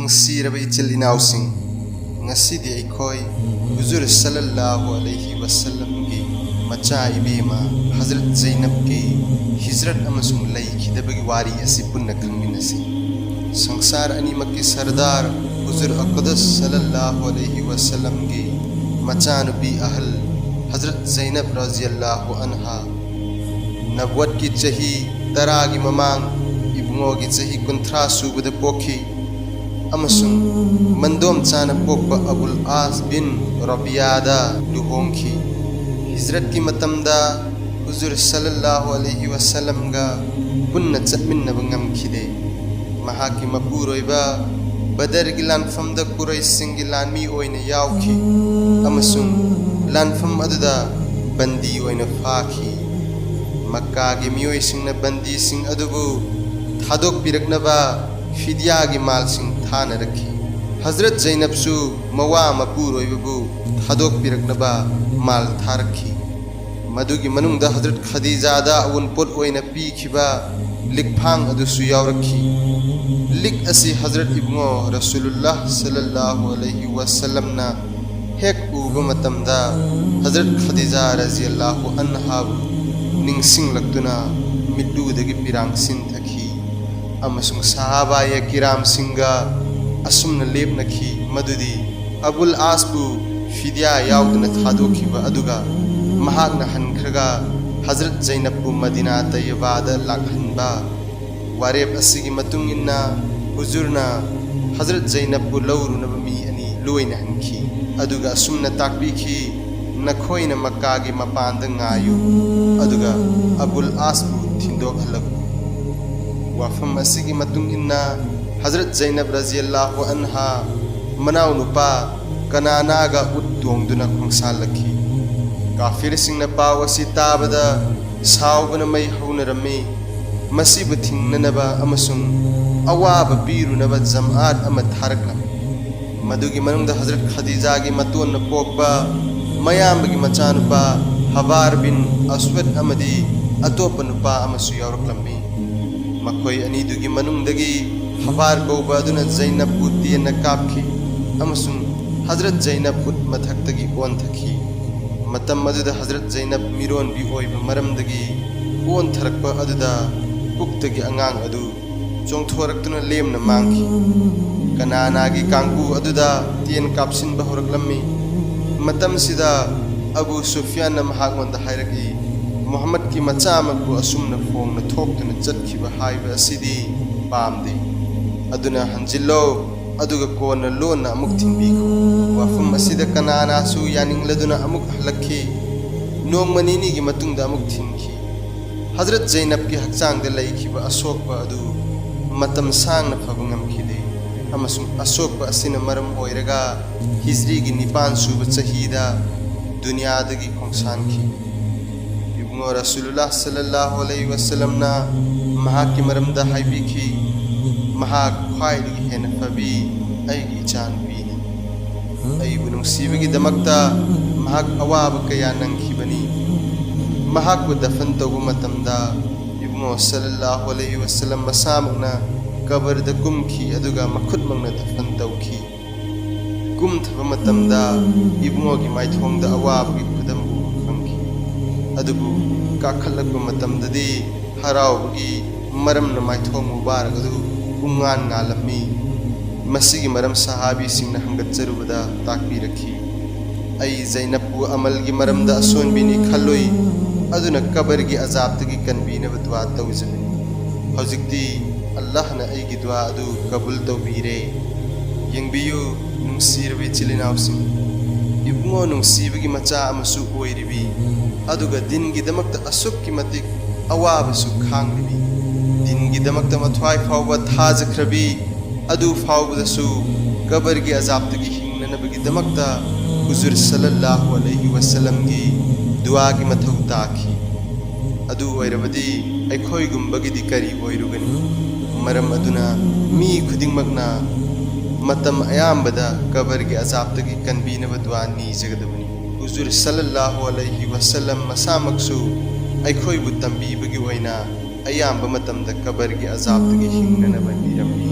ꯅꯨꯡꯁꯤꯔꯕ ꯏꯆꯤꯜ ꯏꯅꯥꯎꯁꯤꯡ, ꯉꯁꯤꯗꯤ ꯑꯩꯈꯣꯏ ꯍꯨꯖꯨꯔ ꯁꯜꯂꯜꯂꯥꯍꯨ ꯑꯂꯩꯍꯤ ꯋꯁꯜꯂꯝꯒꯤ ꯃꯆꯥ ꯏꯕꯦꯝꯃ ꯍꯖꯔꯠ ꯖꯩꯅꯕꯀꯤ ꯍꯤꯖꯔꯠ ꯑꯃꯁꯨꯡ ꯂꯩꯈꯤꯗꯕꯒꯤ ꯋꯥꯔꯤ ꯑꯁꯤ ꯄꯨꯟꯅ ꯈꯪꯃꯤꯟꯅꯁꯤ꯫ ꯁꯪꯁꯥꯔ ꯑꯅꯤꯃꯛꯀꯤ ꯁꯔꯗꯥꯔ ꯍꯨꯖꯨꯔ ꯑꯀꯗꯁ ꯁꯜꯂꯜꯂꯥꯍु ꯑꯂꯩꯍि ꯋꯁꯜꯂꯝꯒꯤ ꯃꯆꯥꯅꯨꯄꯤ ꯑꯍꯜ हजरत ज़ैनब रज़ियल्लाहु अन्हा नबवत की चही 10 की ममांग इबुंगो की चही 30 सूबद पोखी अमसुंग मंदोम चाना पोकपा अबुल आस बिन रबियादा लुहोंखी। हिजरत की मतमदा हुजूर सल्लल्लाहु अलैहि वसल्लम गा पुन्ना चटमिन्नब ngamkhide महाकी मपुरोइबा बदर की लानफमदा कुरैसिंग की लानमी ओइना यावखी अमसुंग लानफम अदुदा बंदी ओइना फाखी। मक्का की मियोइसिंगना बंदीसिंग अदुबु थादोक पिरकनबा फिदिया की मालसिंग थाना रखी। हजरत ज़ैनबसु मवा मपुरोइबबु थादोक पिरकनबा माल थारखी। मदुगी मनुंगदा हजरत खदीजादा अवुनपोट ओइना पीखिबा लिकफांग अदुसु यावरखी। लिक असी हजरत इब्नो रसूलुल्लाह सल्लल्लाहु अलैहि वसल्लमना हेक उब मतमदा हजरत खदीजा रज़ियल्लाहु अन्हा निंगसिंगलक्तुना मिड्डूदगी पिरांग सिंथखी अमसुंग सहाबा या किराम सिंगा असुमना लेपनखी मदुदी अबुल आसबु फिदिया यावदना थादोखिबा अदुगा महाकना हनख्रगा हजरत ज़ैनबबु मदीना तय्यबादा लाखहनबा। वारेप असिगी मतुंग इन्ना हुजूरना हजरत ज़ैनबबु लौरुनबा मी अनि लोइना हनखी अदुगा असुमना ताकपीखी नखोइना मक्कागी मपानदा ngayu aduga abul asbu thindok halak। वाफम असिगी मतुंग इन्ना हजरत ज़ैनब रज़ियल्लाहु अन्हा मनाव नुपा कनानागा उट तोंगदुना खोंसालखी। काफिर सिंगना पाव असि ताबदा सावबना मै हौनरमी मसिबु थिंगननबा अमसुंग अवाब पीरुनबा जमआत अमा थारकलम। मदुगी मनुंगदा हजरत खदीजा की मतोन पोकबा मयामबगी मचानुपा हबार बिन अस्वद अमदी अतोप नुपा अमसु यावरकलम्मी। मखोय अनीदुगी मनुंगदगी हबार कौबा अदुना ज़ैनबबु तेना कापखी अमसुंग हजरत ज़ैनब उट मथक्तगी ओनथखी। मतम अदुदा हजरत ज़ैनब मिरोन बि ओइबा मरमदगी ओन थरकपा अदुदा पुक्तगी अंगांग अदु चोंगथोरक्तुना लेमना मांगखी। कनानागी कांगू अदुदा तेन कापसिनबा होरकलम्मी। मतम सिदा अबू सुफियान महागोंदा हायरकी मोहम्मद की मचा अमबु असुमना फोंगना थोक्तुना चटखिबा हाइबा असिदी पामदे अदुना हंजिल्लो अदुगा कोना लोना अमुक थिंबिखो। वाफम असिदा कनानासु यानिंगलदुना अमुक हलक्खी। नोंगमनीनी की मतुंगदा अमुक थिंखी। हजरत ज़ैनब की हक्चांगदा लैखिबा असोकपा अदु मतम सांगना फबा ngamkhide अमसुंग असोकपा असिना मरम ओइरगा हिजरी की 9 सूबा चहीदा दुनियादगी खोंसानखी। इब्नो रसूलुल्लाह सल्लल्लाहु अलैहि वसल्लमना महाकी मरमदा हाइबिखी महाक ख्वाइदगी हेना फबी अइगी इचानुपीनी। अइबु नुंसीबगी दमक्ता महाक अवाब कया नंखिबनी। महाकबु दफन तौबा मतमदा इब्नो सल्लल्लाहु अलैहि वसल्लम मसामकना कबरदा कुमखी अदुगा मखुदमंगना दफन तौखी। कुमथबा मतमदा इब्नोगी माइथोंगदा अवाबगी खुदमबु फंखी। अदुबु काखलकबा मतमददी हरावबगी मरमना माइथोंग मुबारक अदु उंगान ngalami। मसिगी मरम सहाबी सिंगना हंगतजरुबदा ताकपीरखी। अई ज़ैनबबु अमलगी मरमदा असोनबिनी खल्लोई अदुना कबरगी अजाबदगी कनबीनबा दुआ तौजबनी। हौजिक्ति अल्लाहना अइगी दुआ अदु कबूल तौबीरे। यंगबियु नुंसीरबा इचिल इनाउसिंग, इबुंगो नुंसीबगी मचा अमसु ओइरिबी अदुगा दिनगिदमक्ता असुक्की मतिक अवाबसु खांगलिबी। दिनगिदमक्ता मथ्वाई फावबा थाजख्रबी अदु फावबदसु कबरगी अजाबदगी हिंगननबगीदमक्ता हुजूर सल्लल्लाहु अलैहि वसल्लमगी दुआगी मथौ ताखी। अदु ओइरबदी अखोइगुंबगीदी करी ओइरुगनी। मरम अदुना मी खुदिंगमकना मतम अयाम्बदा कबरगी अजाबदगी कनबीनबा दुआ नीजगदबनी। हुजूर सल्लल्लाहु अलैहि वसल्लम मसामक्सु अखोइबु तंबीबगी ओइना अयाम्ब मतमदा कबरगी अजाबदगी हिंगननबा नीरम्मी।